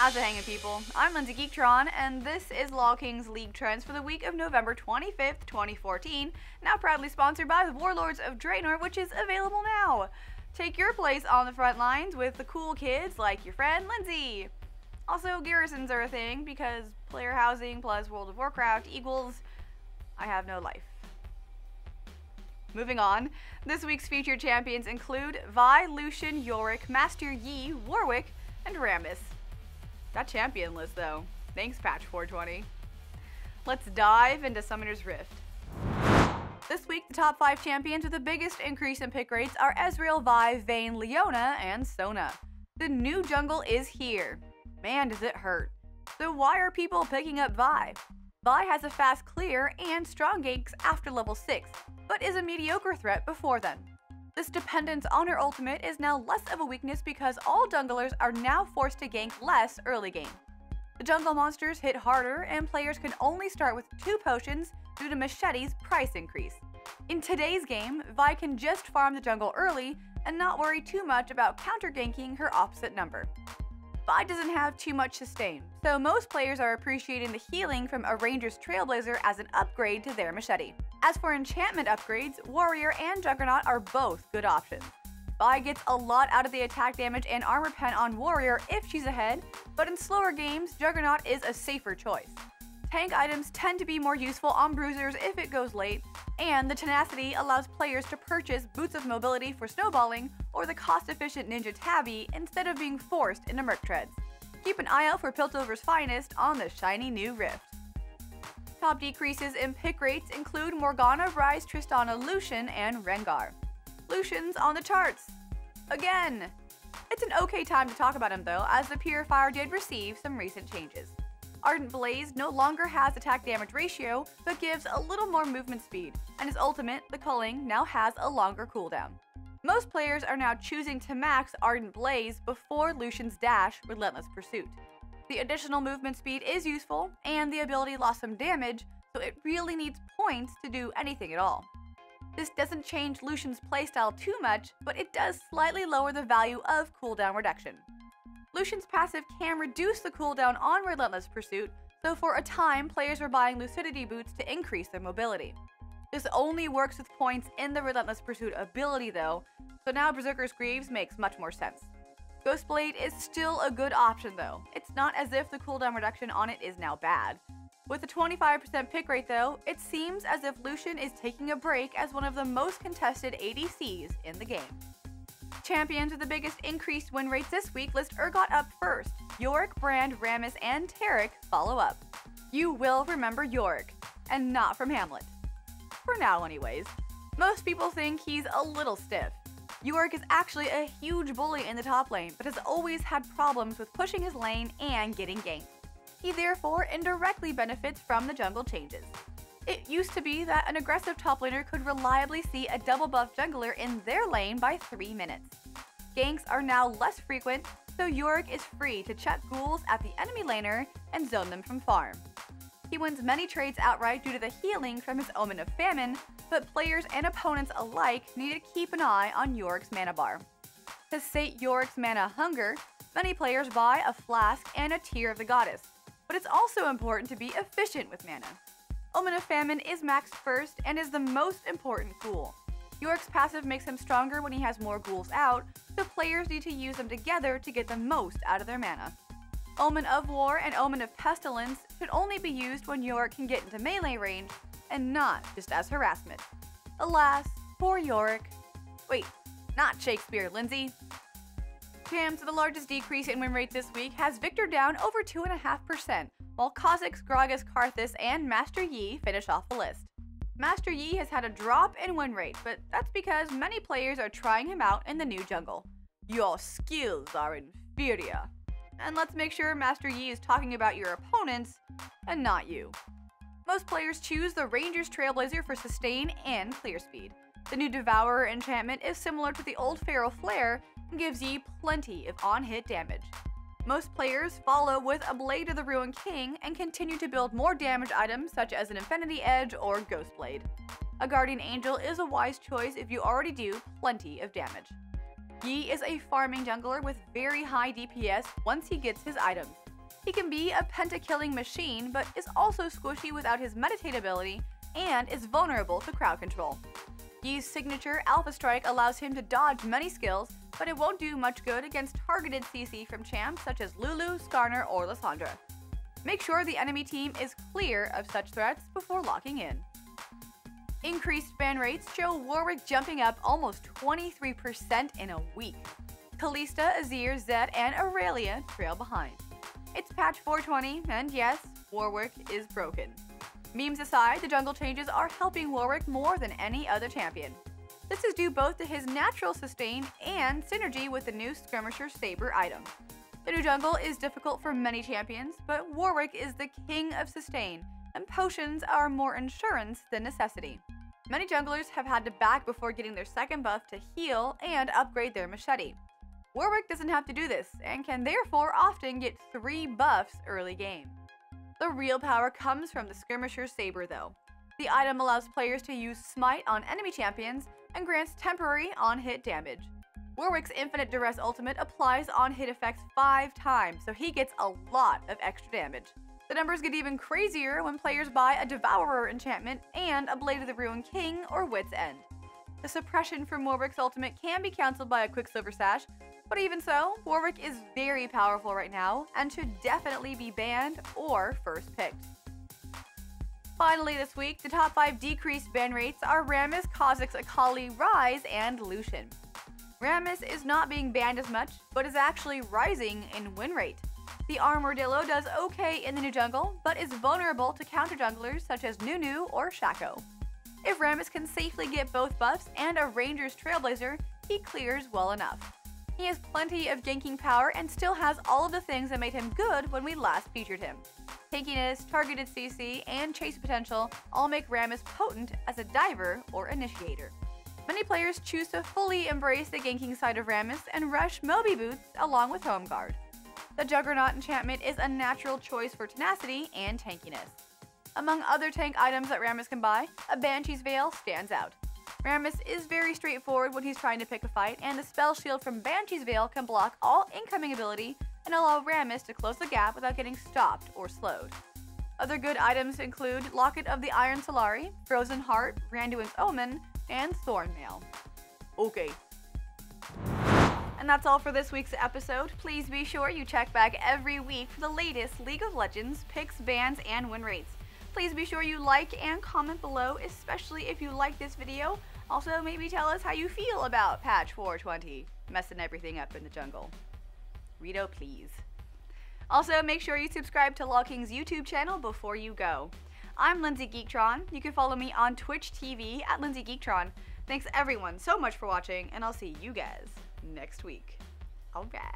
How's it hanging, people? I'm Lindsay Geektron, and this is LolKing's League Trends for the week of November 25th, 2014, now proudly sponsored by the Warlords of Draenor, which is available now. Take your place on the front lines with the cool kids like your friend Lindsay. Also, garrisons are a thing, because player housing plus World of Warcraft equals I have no life. Moving on, this week's featured champions include Vi, Lucian, Warwick, Master Yi, Warwick, and Rammus. That champion list though. Thanks, patch 420. Let's dive into Summoner's Rift. This week, the top 5 champions with the biggest increase in pick rates are Ezreal, Vi, Vayne, Leona, and Sona. The new jungle is here. Man, does it hurt. So why are people picking up Vi? Vi has a fast clear and strong ganks after level 6, but is a mediocre threat before then. This dependence on her ultimate is now less of a weakness because all junglers are now forced to gank less early game. The jungle monsters hit harder, and players can only start with 2 potions due to Machete's price increase. In today's game, Vi can just farm the jungle early and not worry too much about counter-ganking her opposite number. Vi doesn't have too much sustain, so most players are appreciating the healing from a Ranger's Trailblazer as an upgrade to their Machete. As for enchantment upgrades, Warrior and Juggernaut are both good options. Vi gets a lot out of the attack damage and armor pen on Warrior if she's ahead, but in slower games, Juggernaut is a safer choice. Tank items tend to be more useful on bruisers if it goes late, and the tenacity allows players to purchase Boots of Mobility for snowballing or the cost-efficient Ninja Tabby instead of being forced into Merc Treads. Keep an eye out for Piltover's finest on the shiny new Rift. Top decreases in pick rates include Morgana, Ryze, Tristana, Lucian, and Rengar. Lucian's on the charts. Again! It's an okay time to talk about him though, as the Purifier did receive some recent changes. Ardent Blaze no longer has attack damage ratio, but gives a little more movement speed, and his ultimate, the Culling, now has a longer cooldown. Most players are now choosing to max Ardent Blaze before Lucian's dash, Relentless Pursuit. The additional movement speed is useful, and the ability lost some damage, so it really needs points to do anything at all. This doesn't change Lucian's playstyle too much, but it does slightly lower the value of cooldown reduction. Lucian's passive can reduce the cooldown on Relentless Pursuit, so for a time players were buying Lucidity boots to increase their mobility. This only works with points in the Relentless Pursuit ability though, so now Berserker's Greaves makes much more sense. Ghostblade is still a good option though. It's not as if the cooldown reduction on it is now bad. With a 25% pick rate though, it seems as if Lucian is taking a break as one of the most contested ADCs in the game. Champions with the biggest increased win rates this week list Urgot up first. Yorick, Brand, Rammus, and Taric follow up. You will remember Yorick, and not from Hamlet. For now anyways. Most people think he's a little stiff. Yorick is actually a huge bully in the top lane, but has always had problems with pushing his lane and getting ganked. He therefore indirectly benefits from the jungle changes. It used to be that an aggressive top laner could reliably see a double buff jungler in their lane by 3 minutes. Ganks are now less frequent, so Yorick is free to chuck ghouls at the enemy laner and zone them from farm. He wins many trades outright due to the healing from his Omen of Famine, but players and opponents alike need to keep an eye on Yorick's mana bar. To sate Yorick's mana hunger, many players buy a flask and a Tear of the Goddess, but it's also important to be efficient with mana. Omen of Famine is maxed first and is the most important ghoul. Yorick's passive makes him stronger when he has more ghouls out, so players need to use them together to get the most out of their mana. Omen of War and Omen of Pestilence should only be used when Yorick can get into melee range, and not just as harassment. Alas, poor Yorick. Wait, not Shakespeare, Lindsay. Champs with the largest decrease in win rate this week has Victor down over 2.5%, while Kha'Zix, Gragas, Karthus, and Master Yi finish off the list. Master Yi has had a drop in win rate, but that's because many players are trying him out in the new jungle. Your skills are inferior. And let's make sure Master Yi is talking about your opponents and not you. Most players choose the Ranger's Trailblazer for sustain and clear speed. The new Devourer enchantment is similar to the old Feral Flare and gives Yi plenty of on-hit damage. Most players follow with a Blade of the Ruined King and continue to build more damage items such as an Infinity Edge or Ghostblade. A Guardian Angel is a wise choice if you already do plenty of damage. Yi is a farming jungler with very high DPS once he gets his items. He can be a penta-killing machine, but is also squishy without his meditate ability and is vulnerable to crowd control. Yi's signature Alpha Strike allows him to dodge many skills, but it won't do much good against targeted CC from champs such as Lulu, Skarner, or Lissandra. Make sure the enemy team is clear of such threats before locking in. Increased ban rates show Warwick jumping up almost 23% in a week. Kalista, Azir, Zed, and Aurelia trail behind. It's patch 420, and yes, Warwick is broken. Memes aside, the jungle changes are helping Warwick more than any other champion. This is due both to his natural sustain and synergy with the new Skirmisher Saber item. The new jungle is difficult for many champions, but Warwick is the king of sustain, and potions are more insurance than necessity. Many junglers have had to back before getting their second buff to heal and upgrade their machete. Warwick doesn't have to do this, and can therefore often get 3 buffs early game. The real power comes from the Skirmisher Saber though. The item allows players to use Smite on enemy champions and grants temporary on-hit damage. Warwick's Infinite Duress ultimate applies on-hit effects 5 times, so he gets a lot of extra damage. The numbers get even crazier when players buy a Devourer enchantment and a Blade of the Ruined King or Wit's End. The suppression from Warwick's ultimate can be cancelled by a Quicksilver Sash, but even so, Warwick is very powerful right now and should definitely be banned or first picked. Finally this week, the top 5 decreased ban rates are Rammus, Kha'Zix, Akali, Ryze, and Lucian. Rammus is not being banned as much, but is actually rising in win rate. The Armadillo does okay in the new jungle, but is vulnerable to counter junglers such as Nunu or Shaco. If Rammus can safely get both buffs and a Ranger's Trailblazer, he clears well enough. He has plenty of ganking power and still has all of the things that made him good when we last featured him. Tankiness, targeted CC, and chase potential all make Rammus potent as a diver or initiator. Many players choose to fully embrace the ganking side of Rammus and rush Moby Boots along with Home Guard. The Juggernaut enchantment is a natural choice for tenacity and tankiness. Among other tank items that Rammus can buy, a Banshee's Veil stands out. Rammus is very straightforward when he's trying to pick a fight, and the spell shield from Banshee's Veil can block all incoming ability and allow Rammus to close the gap without getting stopped or slowed. Other good items include Locket of the Iron Solari, Frozen Heart, Randuin's Omen, and Thornmail. Okay. And that's all for this week's episode. Please be sure you check back every week for the latest League of Legends picks, bans, and win rates. Please be sure you like and comment below, especially if you like this video. Also, maybe tell us how you feel about patch 420, messing everything up in the jungle. Rito, please. Also, make sure you subscribe to LolKing's YouTube channel before you go. I'm Lindsay Geektron. You can follow me on Twitch TV at Lindsay Geektron. Thanks everyone so much for watching, and I'll see you guys next week. Alright.